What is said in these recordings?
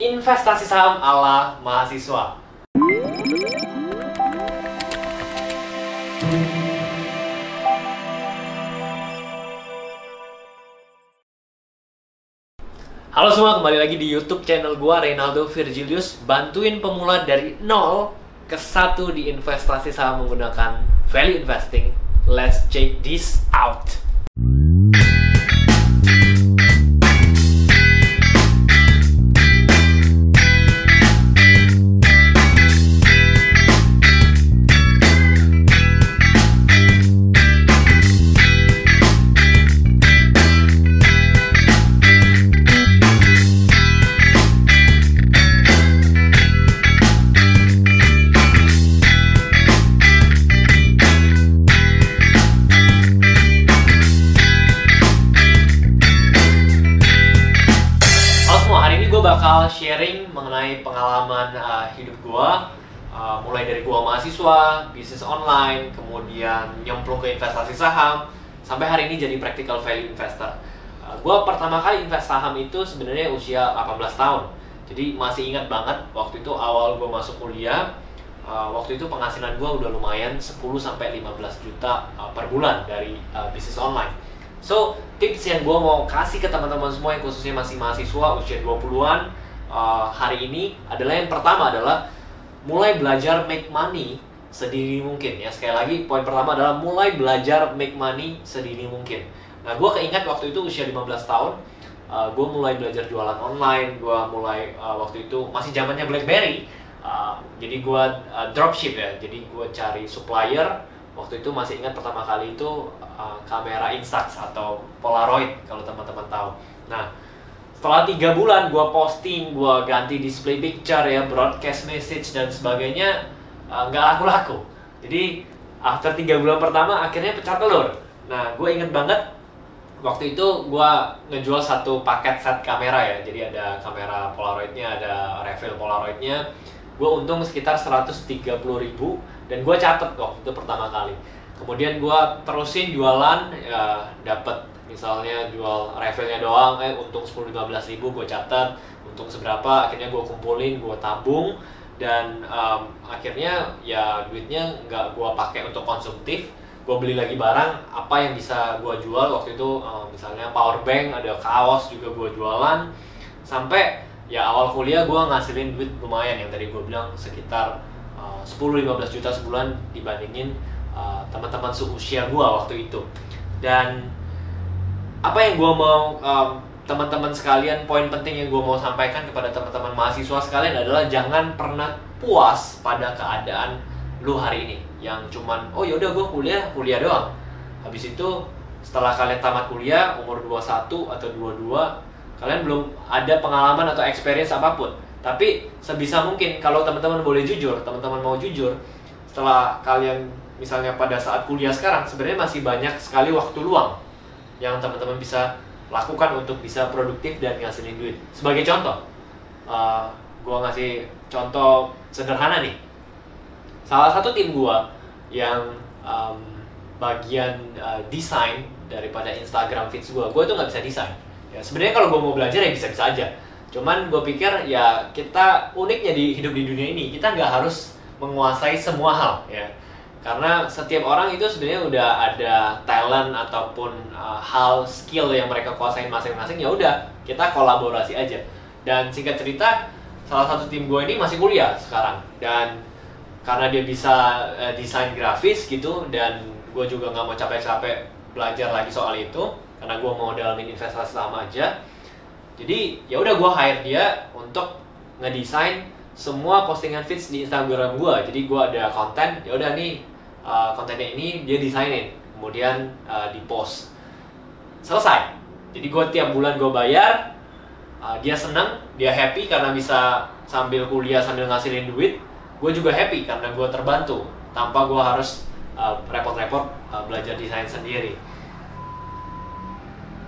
investasi saham ala mahasiswa. Halo semua, kembali lagi di YouTube channel gua, Reynaldo Virgilius. Bantuin pemula dari 0 ke 1 di investasi saham menggunakan value investing. Let's check this out. Bakal sharing mengenai pengalaman hidup gua, mulai dari gua mahasiswa, bisnis online, kemudian nyemplung ke investasi saham, sampai hari ini jadi practical value investor. Gua pertama kali invest saham itu sebenarnya usia 18 tahun. Jadi masih ingat banget waktu itu awal gua masuk kuliah, waktu itu penghasilan gua udah lumayan 10-15 juta per bulan dari bisnis online. So, tips yang gue mau kasih ke teman-teman semua yang khususnya masih mahasiswa usia 20-an hari ini adalah yang pertama adalah mulai belajar make money sedini mungkin ya. Sekali lagi, poin pertama adalah mulai belajar make money sedini mungkin. Nah, gue keingat waktu itu usia 15 tahun, gue mulai belajar jualan online. Gue mulai waktu itu masih zamannya BlackBerry. Jadi gue dropship ya, jadi gue cari supplier. Waktu itu masih ingat pertama kali itu kamera Instax atau Polaroid kalau teman-teman tahu. Nah, setelah 3 bulan gue posting, gue ganti display picture ya, broadcast message dan sebagainya, nggak laku-laku. Jadi after 3 bulan pertama akhirnya pecah telur. Nah, gue inget banget waktu itu gue ngejual satu paket set kamera ya. Jadi ada kamera Polaroidnya, ada refill Polaroidnya. Gue untung sekitar 130.000 dan gue catet waktu itu pertama kali. Kemudian gue terusin jualan, ya, dapet misalnya jual refillnya doang, untung 10-15 ribu gue catat, untung seberapa, akhirnya gue kumpulin, gue tabung, dan akhirnya ya duitnya nggak gue pakai untuk konsumtif. Gue beli lagi barang apa yang bisa gue jual waktu itu, misalnya power bank, ada kaos juga gue jualan, sampai ya awal kuliah gue ngasilin duit lumayan yang tadi gue bilang sekitar 10-15 juta sebulan dibandingin teman-teman seusia gue waktu itu. Dan apa yang gue mau teman-teman sekalian, poin penting yang gue mau sampaikan kepada teman-teman mahasiswa sekalian adalah jangan pernah puas pada keadaan lu hari ini yang cuman oh yaudah gue kuliah doang. Habis itu setelah kalian tamat kuliah umur 21 atau 22, kalian belum ada pengalaman atau experience apapun. Tapi sebisa mungkin kalau teman-teman boleh jujur, teman-teman mau jujur, setelah kalian misalnya pada saat kuliah sekarang sebenarnya masih banyak sekali waktu luang yang teman-teman bisa lakukan untuk bisa produktif dan ngasilin duit. Sebagai contoh, gue ngasih contoh sederhana nih. Salah satu tim gue yang bagian desain daripada Instagram feeds gue tuh nggak bisa desain. Ya, sebenarnya kalau gue mau belajar ya bisa-bisa aja. Cuman gue pikir ya kita uniknya di hidup di dunia ini, kita nggak harus menguasai semua hal ya. Karena setiap orang itu sebenarnya udah ada talent ataupun hal skill yang mereka kuasain masing-masing. Ya udah, kita kolaborasi aja. Dan singkat cerita, salah satu tim gue ini masih kuliah sekarang. Dan karena dia bisa desain grafis gitu, dan gue juga nggak mau capek-capek belajar lagi soal itu, karena gue mau dalamin investasi saham aja. Jadi ya udah gue hire dia untuk ngedesain semua postingan feeds di Instagram gue. Jadi gue ada konten, ya udah nih kontennya ini dia desainin, kemudian di post, selesai. Jadi gue tiap bulan gue bayar, dia seneng, dia happy karena bisa sambil kuliah sambil ngasilin duit. Gue juga happy karena gue terbantu tanpa gue harus repot-repot belajar desain sendiri.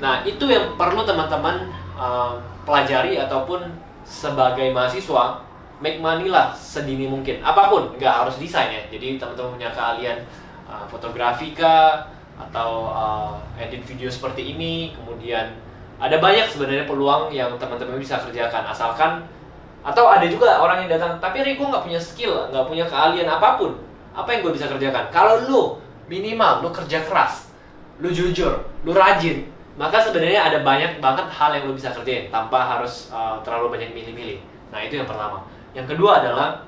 Nah, itu yang perlu teman-teman pelajari ataupun sebagai mahasiswa, make money lah sedini mungkin. Apapun, nggak harus desain ya. Jadi teman-teman punya keahlian fotografi kah, atau edit video seperti ini, kemudian ada banyak sebenarnya peluang yang teman-teman bisa kerjakan, asalkan Atau ada juga orang yang datang, tapi Ri, gue nggak punya skill, nggak punya keahlian apapun. Apa yang gue bisa kerjakan? Kalau lu minimal lu kerja keras, lu jujur, lu rajin, maka sebenarnya ada banyak banget hal yang lu bisa kerjain tanpa harus terlalu banyak milih-milih. Nah, itu yang pertama. Yang kedua adalah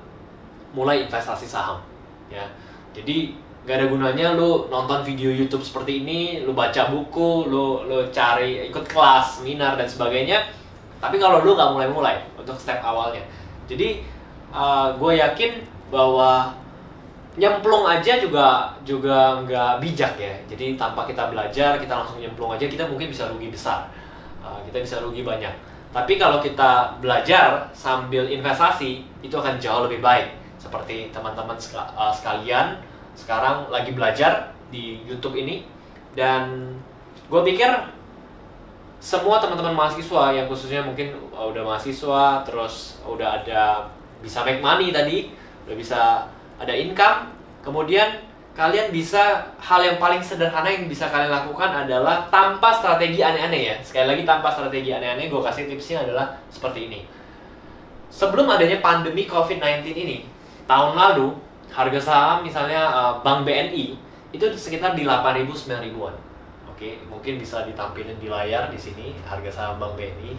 mulai investasi saham. Ya, jadi gak ada gunanya lu nonton video YouTube seperti ini, lu baca buku, lu cari ikut kelas, seminar dan sebagainya. Tapi kalau lu nggak mulai-mulai untuk step awalnya, jadi gue yakin bahwa nyemplung aja juga nggak bijak ya. Jadi tanpa kita belajar, kita langsung nyemplung aja, kita mungkin bisa rugi besar. Kita bisa rugi banyak. Tapi kalau kita belajar sambil investasi, itu akan jauh lebih baik. Seperti teman-teman sekalian sekarang lagi belajar di YouTube ini. Dan gue pikir semua teman-teman mahasiswa yang khususnya mungkin udah mahasiswa, terus udah ada bisa make money tadi, udah bisa ada income, kemudian kalian bisa, hal yang paling sederhana yang bisa kalian lakukan adalah tanpa strategi aneh-aneh ya. Sekali lagi, tanpa strategi aneh-aneh, gue kasih tipsnya adalah seperti ini. Sebelum adanya pandemi COVID-19 ini, tahun lalu harga saham misalnya Bank BNI itu sekitar di 8.000-9.000-an. Oke, mungkin bisa ditampilkan di layar di sini harga saham Bank BNI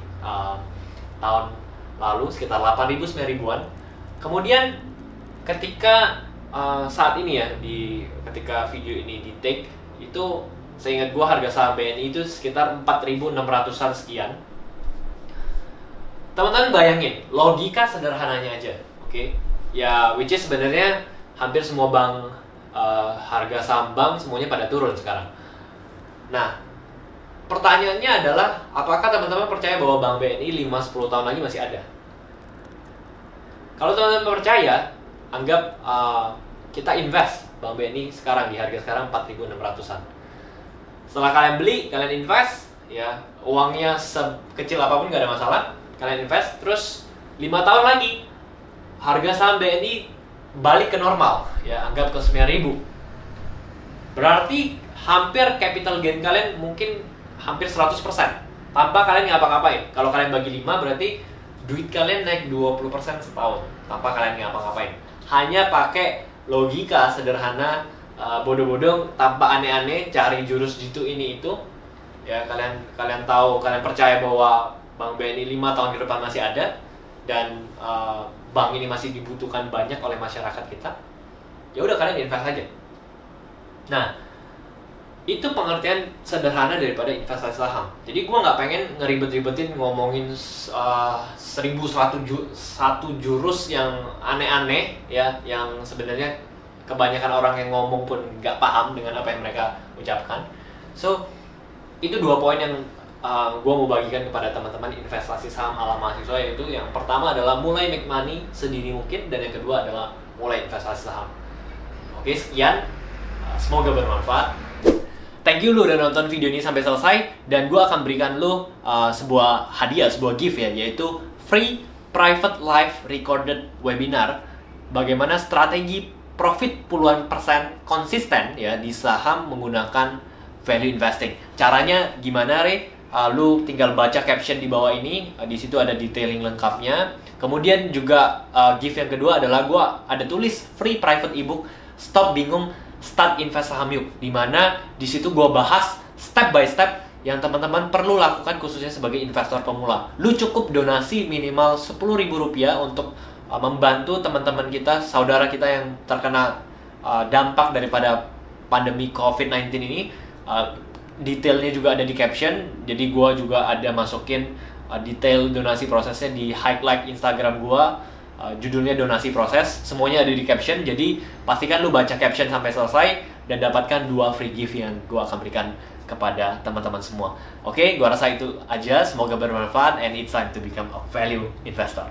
tahun lalu sekitar 8.000-9.000-an. Kemudian ketika saat ini ya, ketika video ini di take, itu seingat gua harga saham BNI itu sekitar 4.600-an sekian. Teman-teman bayangin, logika sederhananya aja, oke? Ya, which is sebenarnya hampir semua bank, harga saham bank semuanya pada turun sekarang. Nah, pertanyaannya adalah, apakah teman-teman percaya bahwa Bank BNI 5-10 tahun lagi masih ada? Kalau teman-teman percaya, anggap kita invest Bank BNI sekarang di harga sekarang 4.600-an. Setelah kalian beli, kalian invest, ya uangnya sekecil apapun gak ada masalah. Kalian invest, terus 5 tahun lagi harga saham BNI balik ke normal, ya anggap ke 9.000. Berarti hampir capital gain kalian mungkin hampir 100% tanpa kalian ngapa-ngapain. Kalau kalian bagi 5 berarti duit kalian naik 20% setahun tanpa kalian ngapa-ngapain. Hanya pakai logika sederhana, bodoh-bodoh, tanpa aneh-aneh, cari jurus jitu ini itu. Ya, kalian tahu, kalian percaya bahwa Bank BNI 5 tahun ke depan masih ada, dan bank ini masih dibutuhkan banyak oleh masyarakat kita. Ya udah, kalian invest aja. Nah, itu pengertian sederhana daripada investasi saham. Jadi gue nggak pengen ngeribet-ribetin ngomongin 1.100 jurus yang aneh-aneh ya, yang sebenarnya kebanyakan orang yang ngomong pun nggak paham dengan apa yang mereka ucapkan. So, itu 2 poin yang gue mau bagikan kepada teman-teman investasi saham ala mahasiswa, yaitu yang pertama adalah mulai make money sedini mungkin, dan yang kedua adalah mulai investasi saham. Oke, sekian. Semoga bermanfaat. Thank you lu udah nonton video ini sampai selesai, dan gue akan berikan lu sebuah hadiah, sebuah gift ya, yaitu free private live recorded webinar bagaimana strategi profit puluhan persen konsisten ya di saham menggunakan value investing. Caranya gimana, Re? Lu tinggal baca caption di bawah ini, di situ ada detailing lengkapnya. Kemudian juga gift yang kedua adalah gue ada tulis free private ebook Stop Bingung Start Invest Saham Yuk, dimana di situ gue bahas step by step yang teman-teman perlu lakukan khususnya sebagai investor pemula. Lu cukup donasi minimal Rp10.000 untuk membantu teman-teman kita, saudara kita yang terkena dampak daripada pandemi COVID-19 ini. Detailnya juga ada di caption, jadi gue juga ada masukin detail donasi prosesnya di highlight Instagram gue. Judulnya donasi proses, semuanya ada di caption. Jadi pastikan lu baca caption sampai selesai dan dapatkan 2 free gift yang gue akan berikan kepada teman-teman semua. Oke, gue rasa itu aja. Semoga bermanfaat, and it's time to become a value investor.